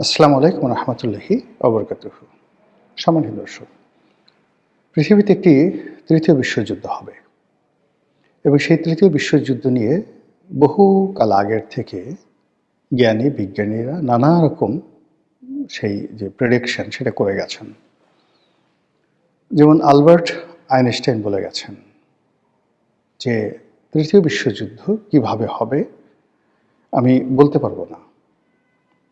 আসসালামু আলাইকুম রহমতুল্লাহি অবরকাতুহু। সম্মানিত দর্শক, পৃথিবীতে একটি তৃতীয় বিশ্বযুদ্ধ হবে এবং সেই তৃতীয় বিশ্বযুদ্ধ নিয়ে বহু কাল আগের থেকে জ্ঞানী বিজ্ঞানীরা নানা রকম সেই যে প্রেডিকশন সেটা করে গেছেন। যেমন আলবার্ট আইনস্টাইন বলে গেছেন যে তৃতীয় বিশ্বযুদ্ধ কিভাবে হবে আমি বলতে পারবো না,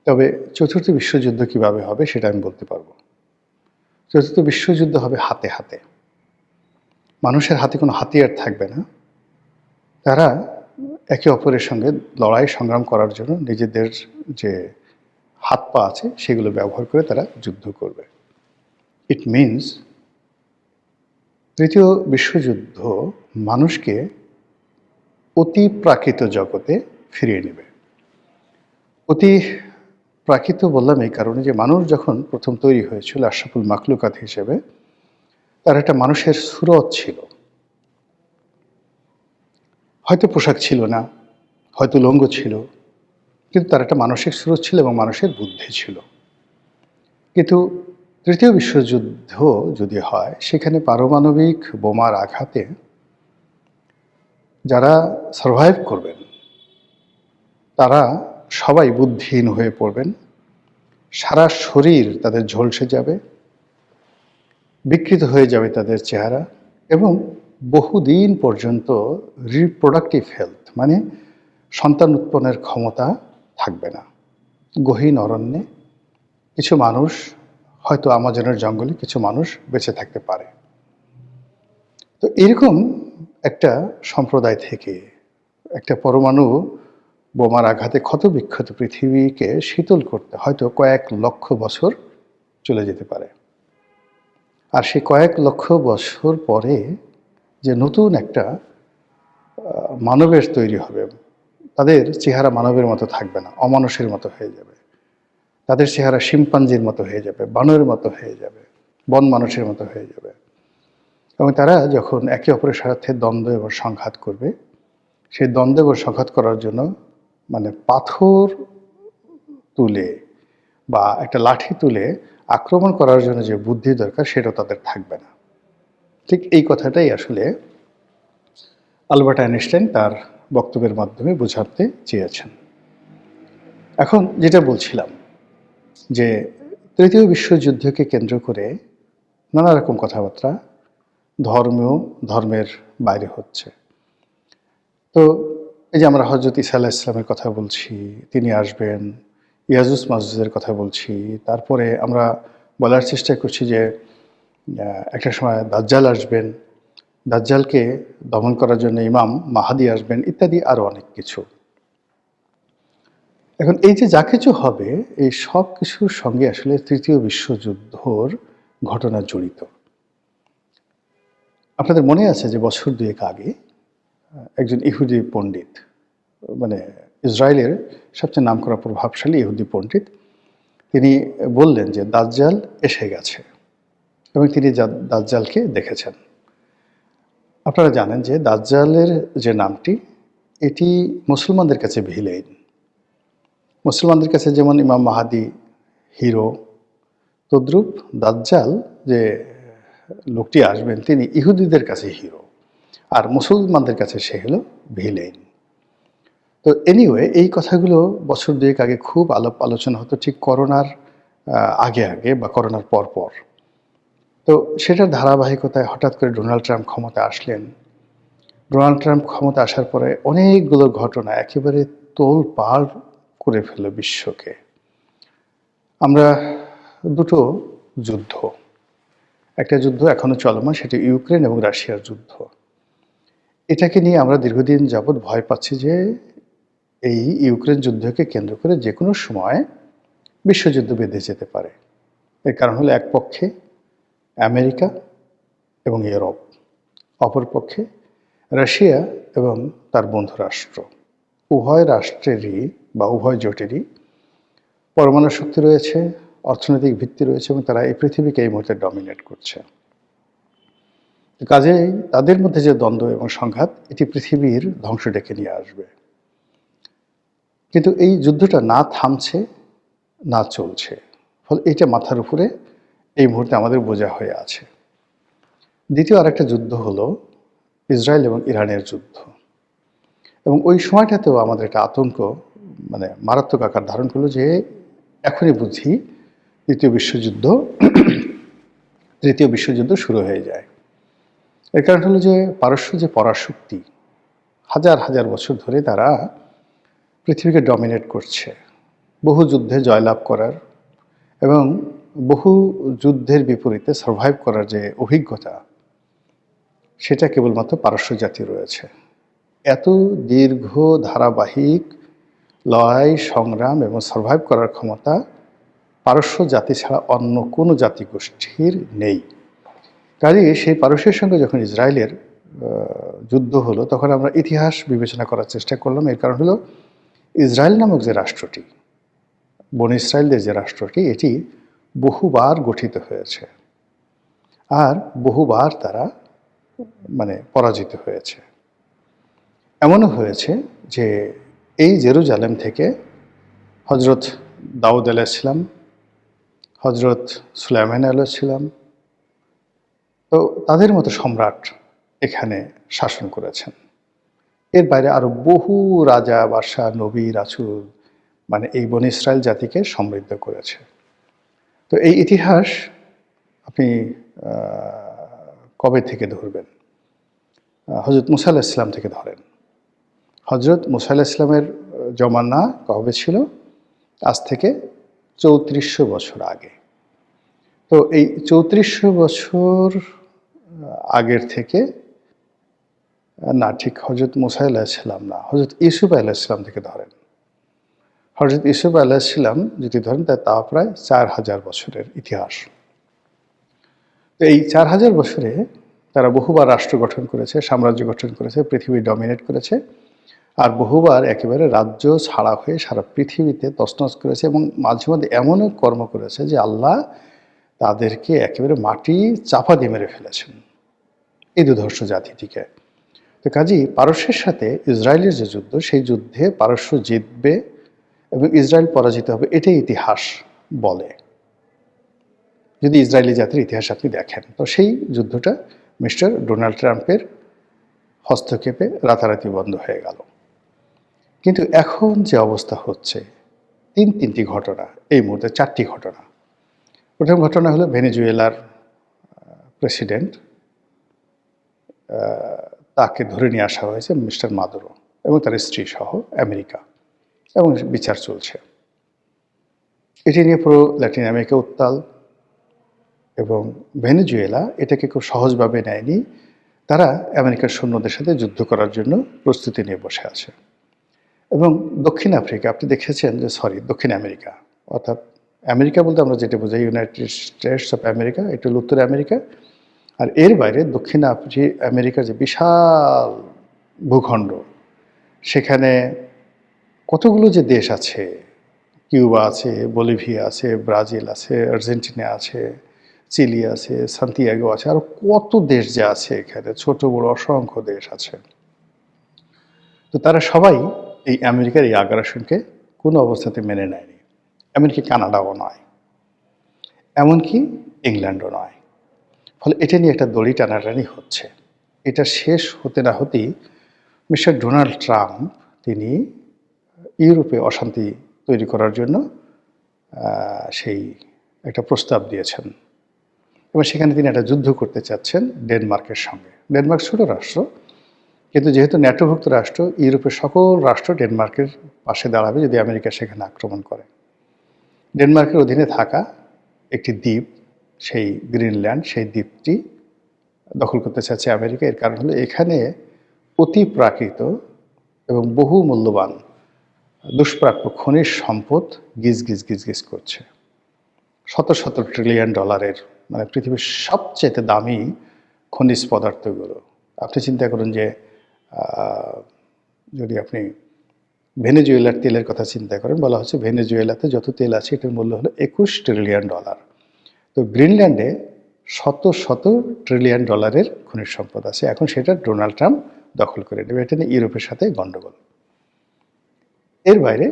তবে চতুর্থ বিশ্বযুদ্ধ কিভাবে হবে সেটা আমি বলতে পারবো। চতুর্থ বিশ্বযুদ্ধ হবে হাতে হাতে। মানুষের হাতে কোনো হাতিয়ার থাকবে না। তারা একে অপরের সঙ্গে লড়াই সংগ্রাম করার জন্য নিজেদের যে হাত পা আছে সেগুলো ব্যবহার করে তারা যুদ্ধ করবে। ইট মিনস তৃতীয় বিশ্বযুদ্ধ মানুষকে অতি প্রাকৃত জগতে ফিরিয়ে নেবে। অতি প্রাকৃত বললাম এই কারণে যে মানুষ যখন প্রথম তৈরি হয়েছিল আশরাফুল মাখলুকাত হিসেবে, তার একটা মানুষের সুরত ছিল। হয়তো পোশাক ছিল না, হয়তো লঙ্গ ছিল, কিন্তু তার একটা মানসিক স্রোত ছিল এবং মানুষের বুদ্ধি ছিল। কিন্তু তৃতীয় বিশ্বযুদ্ধ যদি হয়, সেখানে পারমাণবিক বোমার আঘাতে যারা সারভাইভ করবেন তারা সবাই বুদ্ধিহীন হয়ে পড়বেন। সারা শরীর তাদের ঝলসে যাবে, বিকৃত হয়ে যাবে তাদের চেহারা এবং বহুদিন পর্যন্ত রিপ্রোডাক্টিভ হেলথ মানে সন্তান উৎপন্নের ক্ষমতা থাকবে না। গহীন অরণ্যে কিছু মানুষ, হয়তো আমাজনের জঙ্গলে কিছু মানুষ বেঁচে থাকতে পারে। তো এরকম একটা সম্প্রদায় থেকে একটা পরমাণু বোমার আঘাতে ক্ষতবিক্ষত পৃথিবীকে শীতল করতে হয়তো কয়েক লক্ষ বছর চলে যেতে পারে। আর সেই কয়েক লক্ষ বছর পরে যে নতুন একটা মানবের তৈরি হবে, তাদের চেহারা মানবের মতো থাকবে না, অমানুষের মতো হয়ে যাবে। তাদের চেহারা শিম্পাঞ্জির মতো হয়ে যাবে, বানরের মতো হয়ে যাবে, বন মানুষের মতো হয়ে যাবে। এবং তারা যখন একে অপরের সাথে দ্বন্দ্ব এবং সংঘাত করবে, সেই দ্বন্দ্ব এবং সংঘাত করার জন্য মানে পাথর তুলে বা একটা লাঠি তুলে আক্রমণ করার জন্য যে বুদ্ধি দরকার সেটাও তাদের থাকবে না। ঠিক এই কথাটাই আসলে আলবার্ট আইনস্টাইন তার বক্তব্যের মাধ্যমে বোঝাতে চেয়েছেন। এখন যেটা বলছিলাম যে তৃতীয় বিশ্বযুদ্ধকে কেন্দ্র করে নানা রকম কথাবার্তা ধর্মের বাইরে হচ্ছে। তো এই যে আমরা হজরত ঈসা আলাইহিস সালামের কথা বলছি, তিনি আসবেন, ইয়াজুজ মাজুজের কথা বলছি, তারপরে আমরা বলার চেষ্টা করছি যে একটা সময় দাজ্জাল আসবেন, দাজ্জালকে দমন করার জন্য ইমাম মাহাদি আসবেন, ইত্যাদি আরও অনেক কিছু। এখন এই যে যা কিছু হবে, এই সব কিছুর সঙ্গে আসলে তৃতীয় বিশ্বযুদ্ধর ঘটনা জড়িত। আপনাদের মনে আছে যে বছর দুয়েক আগে একজন ইহুদি পণ্ডিত, মানে ইসরায়েলের সবচেয়ে নামকরা প্রভাবশালী ইহুদি পণ্ডিত, তিনি বললেন যে দাজ্জাল এসে গেছে এবং তিনি দাজ্জালকে দেখেছেন। আপনারা জানেন যে দাজ্জালের যে নামটি, এটি মুসলমানদের কাছে ভিলেন। মুসলমানদের কাছে যেমন ইমাম মাহাদি হিরো, তদ্রূপ দাজ্জাল যে লোকটি আসবেন তিনি ইহুদিদের কাছে হিরো, আর মুসলমানদের কাছে সে হলো ভিলেন। তো এনিওয়ে এই কথাগুলো বছর দুয়েক আগে খুব আলোচনা হতো, ঠিক করোনার আগে আগে বা করোনার পর। তো সেটার ধারাবাহিকতায় হঠাৎ করে ডোনাল্ড ট্রাম্প ক্ষমতা আসলেন। ডোনাল্ড ট্রাম্প ক্ষমতা আসার পরে অনেকগুলো ঘটনা একেবারে তোলপাড় করে ফেলল বিশ্বকে। আমরা দুটো যুদ্ধ, একটা যুদ্ধ এখনো চলমান, সেটি ইউক্রেন এবং রাশিয়ার যুদ্ধ। এটাকে নিয়ে আমরা দীর্ঘদিন যাবৎ ভয় পাচ্ছি যে এই ইউক্রেন যুদ্ধকে কেন্দ্র করে যে কোনো সময় বিশ্বযুদ্ধ বেঁধে যেতে পারে। এর কারণ হলো এক পক্ষে আমেরিকা এবং ইউরোপ, অপর পক্ষে রাশিয়া এবং তার বন্ধু রাষ্ট্র। উভয় রাষ্ট্রেরই বা উভয় জোটেরই পরমাণু শক্তি রয়েছে, অর্থনৈতিক ভিত্তি রয়েছে এবং তারা এই পৃথিবীকে এই মুহূর্তে ডমিনেট করছে। কাজেই তাদের মধ্যে যে দ্বন্দ্ব এবং সংঘাত, এটি পৃথিবীর ধ্বংস ডেকে নিয়ে আসবে। কিন্তু এই যুদ্ধটা না থামছে না চলছে। ফলে এটা মাথার উপরে এই মুহূর্তে আমাদের বোঝা হয়ে আছে। দ্বিতীয় আরেকটা যুদ্ধ হলো ইসরায়েল এবং ইরানের যুদ্ধ, এবং ওই সময়টাতেও আমাদের একটা আতঙ্ক মারাত্মক আকার ধারণ করলো যে এখনই বুঝি তৃতীয় বিশ্বযুদ্ধ শুরু হয়ে যায়। এর কারণ হলো যে পারস্য যে পরাশক্তি, হাজার হাজার বছর ধরে তারা পৃথিবীকে ডমিনেট করছে, বহু যুদ্ধে জয়লাভ করার এবং বহু যুদ্ধের বিপরীতে সার্ভাইভ করার যে অভিজ্ঞতা, সেটা কেবলমাত্র পারস্য জাতি রয়েছে। এত দীর্ঘ ধারাবাহিক লড়াই সংগ্রাম এবং সার্ভাইভ করার ক্ষমতা পারস্য জাতি ছাড়া অন্য কোনো জাতিগোষ্ঠীর নেই। কাজেই সেই পারস্যের সঙ্গে যখন ইসরায়েলের যুদ্ধ হলো, তখন আমরা ইতিহাস বিবেচনা করার চেষ্টা করলাম। এর কারণ হলো ইসরায়েল নামক যে রাষ্ট্রটি, বনী ইসরায়েলদের যে রাষ্ট্রটি, এটি বহুবার গঠিত হয়েছে আর বহুবার তারা পরাজিত হয়েছে। এমনও হয়েছে যে এই জেরুজালেম থেকে হজরত দাউদ আলাইহিসসালাম, হজরত সুলাইমান আলাইহিসসালাম, তো তাদের মতো সম্রাট এখানে শাসন করেছেন। এর বাইরে আরো বহু রাজা, বাদশাহ, নবী, রাসূল এই বনী ইসরায়েল জাতিকে সমৃদ্ধ করেছে। তো এই ইতিহাস আপনি কবে থেকে ধরবেন? হজরত মুসা আলাইহিস সালাম থেকে ধরেন। হজরত মুসা আলাইহিস সালামের জমানা কবে ছিল? আজ থেকে ৩৪০০ বছর আগে। তো এই ৩৪০০ বছর আগের থেকে না, ঠিক হজরত মুসা আলাইহিস সালাম না, হজরত ইউসুফ আলাইহিস সালাম থেকে ধরেন। হজরত ইউসুফ আলাইহিস সালাম যদি ধরেন, তা প্রায় ৪০০০ বছরের ইতিহাস। তো এই ৪০০০ বছরে তারা বহুবার রাষ্ট্র গঠন করেছে, সাম্রাজ্য গঠন করেছে, পৃথিবী ডমিনেট করেছে, আর বহুবার একেবারে রাজ্য ছাড়া হয়ে সারা পৃথিবীতে তছনছ করেছে, এবং মাঝে মধ্যে এমনও কর্ম করেছে যে আল্লাহ তাদেরকে একেবারে মাটি চাপা দিয়ে মেরে ফেলেছেন, এই দুর্ধর্ষ জাতিটিকে। তো কাজেই পারস্যের সাথে ইসরায়েলের যে যুদ্ধ, সেই যুদ্ধে পারস্য জিতবে এবং ইসরায়েল পরাজিত হবে, এটাই ইতিহাস বলে। যদি ইসরায়েলি জাতির ইতিহাস আপনি দেখেন, তো সেই যুদ্ধটা মিস্টার ডোনাল্ড ট্রাম্পের হস্তক্ষেপে রাতারাতি বন্ধ হয়ে গেল। কিন্তু এখন যে অবস্থা হচ্ছে, তিনটি ঘটনা, এই মুহূর্তে 4টি ঘটনা। প্রথম ঘটনা হলো ভেনেজুয়েলার প্রেসিডেন্ট, তাকে ধরে নিয়ে আসা হয়েছে মিস্টার মাদুরো এবং তার স্ত্রী সহ আমেরিকা, এবং বিচার চলছে। এটি নিয়ে পুরো ল্যাটিন আমেরিকা উত্তাল, এবং ভেনেজুয়েলা এটাকে খুব সহজভাবে নেয়নি। তারা আমেরিকার সৈন্যদের সাথে যুদ্ধ করার জন্য প্রস্তুতি নিয়ে বসে আছে। এবং দক্ষিণ আফ্রিকা, আপনি দেখেছেন যে দক্ষিণ আমেরিকা, অর্থাৎ আমেরিকা বলতে আমরা যেটা বোঝাই ইউনাইটেড স্টেটস অফ আমেরিকা, এটা হল উত্তর আমেরিকা, আর এর বাইরে দক্ষিণ আমেরিকার যে বিশাল ভূখণ্ড, সেখানে কতগুলো যে দেশ আছে, কিউবা আছে, বলিভিয়া আছে, ব্রাজিল আছে, আর্জেন্টিনা আছে, চিলি আছে, সান্তিয়াগো আছে, আর কত দেশ যে আছে এখানে, ছোট বড় অসংখ্য দেশ আছে। তো তারা সবাই এই আমেরিকার এই আগ্রাসনকে কোনো অবস্থাতে মেনে নেয়নি। এমনকি কানাডাও নয়, এমনকি ইংল্যান্ডও নয়। ফলে এটা নিয়ে একটা দড়ি টানাটানি হচ্ছে। এটা শেষ হতে না হতেই মিস্টার ডোনাল্ড ট্রাম্প তিনি ইউরোপে অশান্তি তৈরি করার জন্য সেই একটা প্রস্তাব দিয়েছেন, এবং সেখানে তিনি একটা যুদ্ধ করতে চাচ্ছেন ডেনমার্কের সঙ্গে। ডেনমার্ক ছোট রাষ্ট্র, কিন্তু যেহেতু ন্যাটোভুক্ত রাষ্ট্র, ইউরোপের সকল রাষ্ট্র ডেনমার্কের পাশে দাঁড়াবে যদি আমেরিকা সেখানে আক্রমণ করে। ডেনমার্কের অধীনে থাকা একটি দ্বীপ, সেই গ্রিনল্যান্ড, সেই দ্বীপটি দখল করতে চাচ্ছে আমেরিকা। এর কারণ হলো এখানে অতি প্রাকৃত এবং বহু মূল্যবান দুষ্প্রাপ্য খনিজ সম্পদ গিজ গিজ গিজ গিজ করছে। শত শত ট্রিলিয়ন ডলারের, পৃথিবীর সবচেয়ে দামি খনিজ পদার্থগুলো। আপনি চিন্তা করুন যে যদি আপনি ভেনেজুয়েলার তেলের কথা চিন্তা করেন, বলা হচ্ছে ভেনেজুয়েলাতে যত তেল আছে এটার মূল্য হলো 21 ট্রিলিয়ন ডলার। তো গ্রিনল্যান্ডে শত শত ট্রিলিয়ন ডলারের খনিজ সম্পদ আছে। এখন সেটা ডোনাল্ড ট্রাম্প দখল করে নেবে। এটা নিয়ে ইউরোপের সাথে গণ্ডগোল। এর বাইরে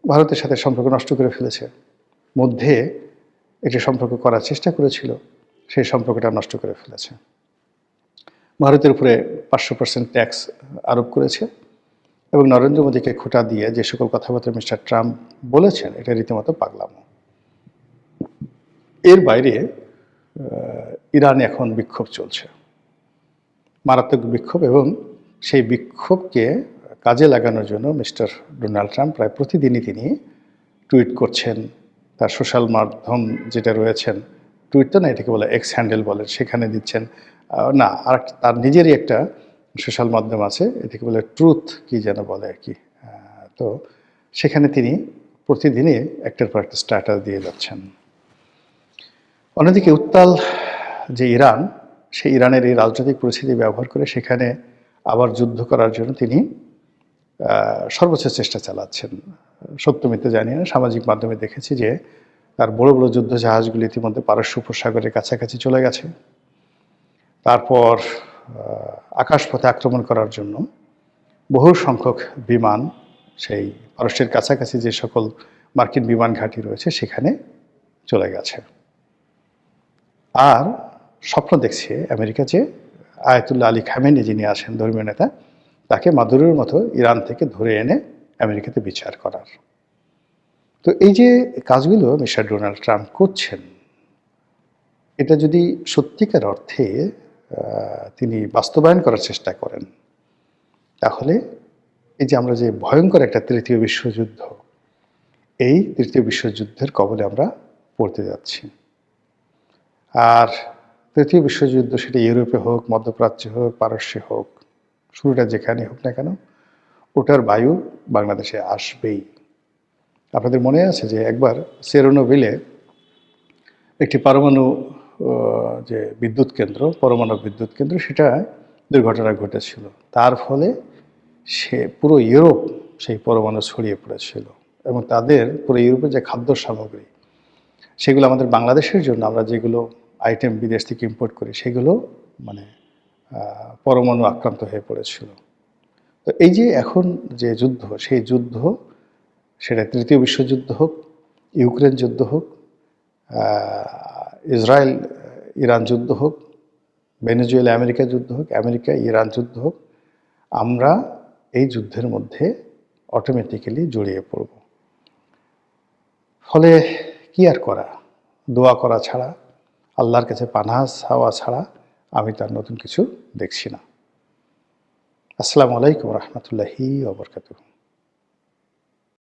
ভারতের সাথে সম্পর্ক নষ্ট করে ফেলেছে। মধ্যে একটি সম্পর্ক করার চেষ্টা করেছিল, সেই সম্পর্কটা নষ্ট করে ফেলেছে। ভারতের উপরে 500% ট্যাক্স আরোপ করেছে এবং নরেন্দ্র মোদীকে খোঁটা দিয়ে যে সকল কথাবার্তা মিস্টার ট্রাম্প বলেছেন, এটা রীতিমতো পাগলামো। এর বাইরে ইরানে এখন বিক্ষোভ চলছে, মারাত্মক বিক্ষোভ, এবং সেই বিক্ষোভকে কাজে লাগানোর জন্য মিস্টার ডোনাল্ড ট্রাম্প প্রায় প্রতিদিনই তিনি টুইট করছেন। তার সোশ্যাল মাধ্যম যেটা রয়েছেন, টুইট তো না, এটাকে বলে এক্স হ্যান্ডেল বলেন, সেখানে দিচ্ছেন। না, আর তার নিজেরই একটা সোশ্যাল মাধ্যম আছে, এটাকে বলে ট্রুথ কি যেন বলে আর কি। তো সেখানে তিনি প্রতিদিনই একটার পর একটা স্ট্যাটাস দিয়ে যাচ্ছেন। অন্যদিকে উত্তাল যে ইরান, সেই ইরানের এই রাজনৈতিক পরিস্থিতি ব্যবহার করে সেখানে আবার যুদ্ধ করার জন্য তিনি সর্বোচ্চ চেষ্টা চালাচ্ছেন। সত্য মিথ্যে জানি না, সামাজিক মাধ্যমে দেখেছি যে তার বড় বড় যুদ্ধ জাহাজগুলি ইতিমধ্যে পারস্য উপসাগরের কাছাকাছি চলে গেছে। তারপর আকাশপথে আক্রমণ করার জন্য বহু সংখ্যক বিমান সেই পারস্যের কাছাকাছি যে সকল মার্কিন বিমান ঘাঁটি রয়েছে সেখানে চলে গেছে। আর স্বপ্ন দেখছে আমেরিকা যে আয়াতুল্লাহ আলী খামেনি যিনি আছেন ধর্মীয় নেতা, তাকে মাদুরের মতো ইরান থেকে ধরে এনে আমেরিকাতে বিচার করার। তো এই যে কাজগুলো মিস্টার ডোনাল্ড ট্রাম্প করছেন, এটা যদি সত্যিকার অর্থে তিনি বাস্তবায়ন করার চেষ্টা করেন, তাহলে এই যে আমরা যে ভয়ঙ্কর একটা তৃতীয় বিশ্বযুদ্ধ, এই তৃতীয় বিশ্বযুদ্ধের কবলে আমরা পড়তে যাচ্ছি। আর তৃতীয় বিশ্বযুদ্ধ সেটা ইউরোপে হোক, মধ্যপ্রাচ্যে হোক, পারস্যে হোক, শুরুটা যেখানে হোক না কেন, ওটার বায়ু বাংলাদেশে আসবেই। আপনাদের মনে আছে যে একবার চেরনোবিলে একটি পরমাণু যে বিদ্যুৎ কেন্দ্র, পরমাণু বিদ্যুৎ কেন্দ্র, সেটা দুর্ঘটনা ঘটেছিল। তার ফলে সে পুরো ইউরোপ সেই পরমাণু ছড়িয়ে পড়েছিল, এবং তাদের পুরো ইউরোপের যে খাদ্য সামগ্রী, সেগুলো আমাদের বাংলাদেশের জন্য আমরা যেগুলো আইটেম বিদেশ থেকে ইম্পোর্ট করি, সেগুলো মানে পরমাণু আক্রান্ত হয়ে পড়েছিল। তো এই যে এখন যে যুদ্ধ, সেই যুদ্ধ সেটা তৃতীয় বিশ্বযুদ্ধ হোক, ইউক্রেন যুদ্ধ হোক, ইসরায়েল ইরান যুদ্ধ হোক, ভেনেজুয়েলা আমেরিকা যুদ্ধ হোক, আমেরিকা ইরান যুদ্ধ হোক, আমরা এই যুদ্ধের মধ্যে অটোমেটিক্যালি জড়িয়ে পড়ব। ফলে কি আর করা, দোয়া করা ছাড়া, আল্লাহর কাছে পানাহ চাওয়া ছাড়া আমি তার নতুন কিছু দেখছি না। আসসালামু আলাইকুম রহমতুল্লাহি ওয়া বারাকাতুহু।